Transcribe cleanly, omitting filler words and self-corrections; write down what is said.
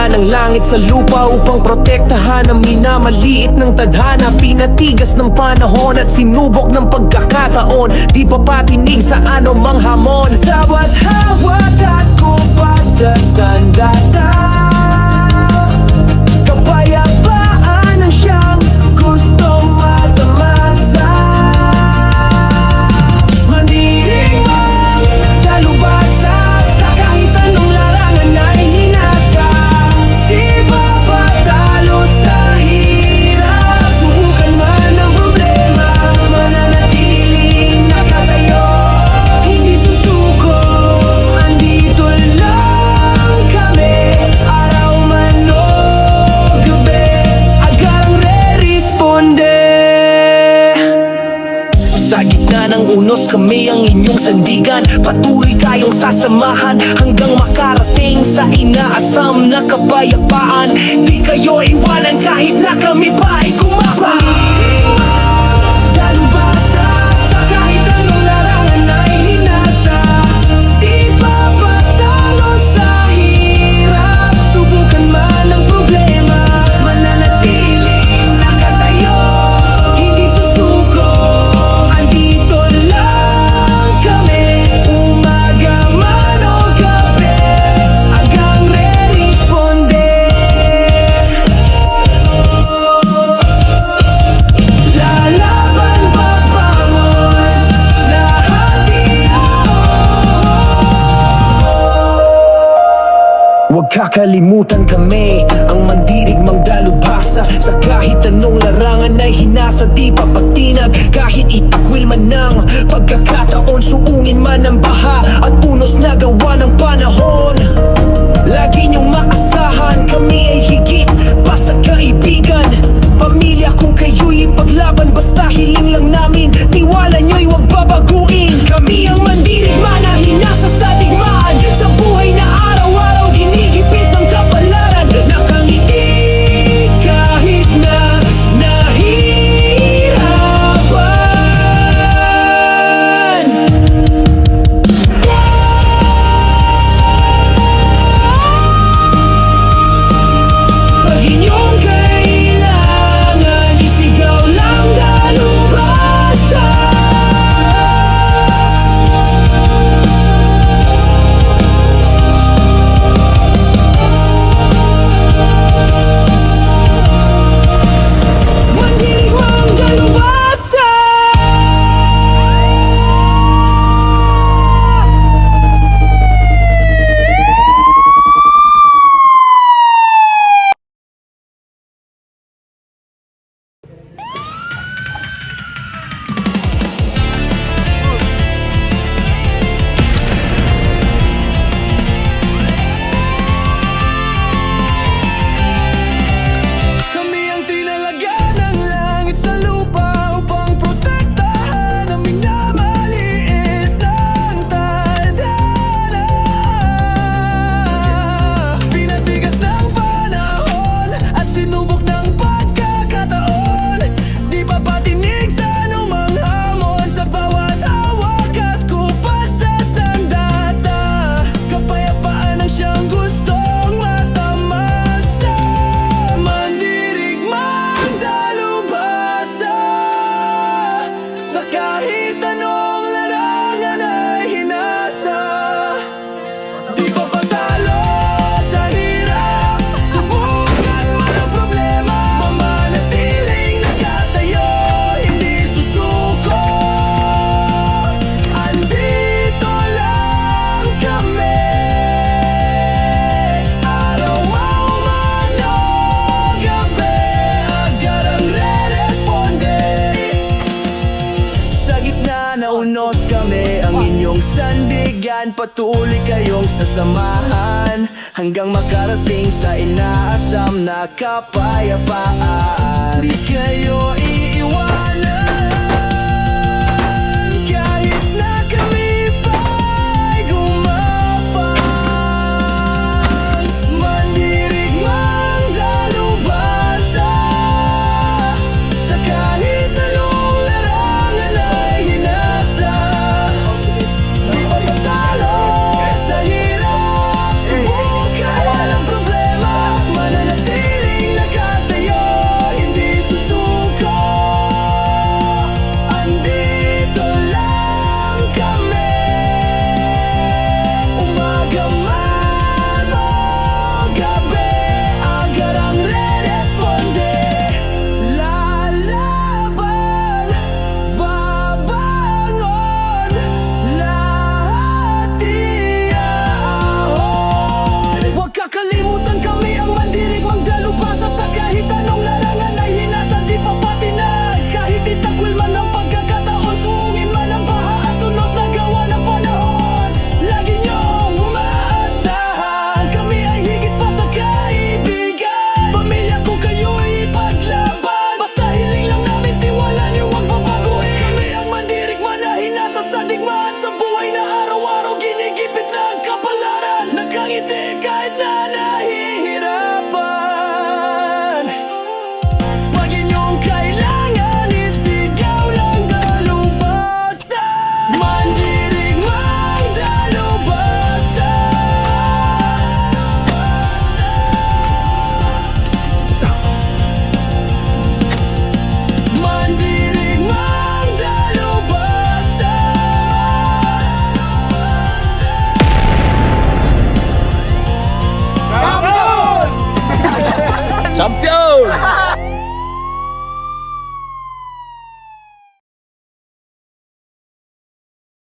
tinalaga ng langit sa lupa upang protektahan ang minamaliit ng tadhana. Pinatigas ng panahon at sinubok ng pagkakataon, di pa patinig sa anumang hamon. Bawat hawak at kupas sa sandata, kapayapaan ang siyang gustong matamasa. Mandiring mang dalubhasa, sa kahit anong larangan ay hinasa. Di ba patalo sa hirap, subukan man ang problema, mananatiling nakatayo, hindi susuko. Andito lang kami, araw man o gabi, agang re-responde. Sa gitna ng unos kami ang inyong sandigan, patuloy tayong sasamahan hanggang makarating sa inaasam na kapayapaan. Di kayo iwanan kahit na kami pa ay gumapa. Dalubhasa, sa kahit anong larangan ay hinasa. Di ba patalo sa hirap, subukan man ang problema, mananatiling nakatayo, hindi susuko. Andito lang kami, umaga man o gabi, agang re-responde. Lalaban, babangon, lahat Huwag kakalimutan kami, ang mandirigmang dalubhasa. Sa kahit anong larangan ay hinasa, di papatinag kahit itakwil man ng pagkakataon. Suungin man ang baha at unos na gawa ng panahon. Lagi niyong maasahan, kami ay higit pa sa kaibigan. Pamilya kung kayo'y ipaglaban, basta hiling lang namin, tiwala niyo'y huwag babaguin. Kami ang mandirigma na hinasa sa digmaan, sa buhay na araw-araw ginigipit ng kapalaran. Nakangiti kahit na nahihirapan. Pag inyong kailangan, isigaw lang dalubhasa. Mandirigmang dalubhasa. Kami ang tinalaga ng langit sa lupa upang protektahan ang minamaliit ng tadhana. Pinatigas ng panahon at sinubok ng pagkakataon, di pa patinig sa anumang hamon. Sa bawat hawak at kupas sa sandata, kapayapaan ang siyang gustong matamasa. Mandirigmang dalubhasa, sa kahit anong larangan ay hinasa. Di pa patalo sa hirap, subukan man ang problema, mamanatiling nakatayo, hindi susuko. Andito lang kami, araw man o gabi, agarang re-responde. Sa gitna na unos kami ang inyong sandigan, patuloy kayong sasamahan hanggang makarating sa inaasam na kapayapaan. Di kayo iiwan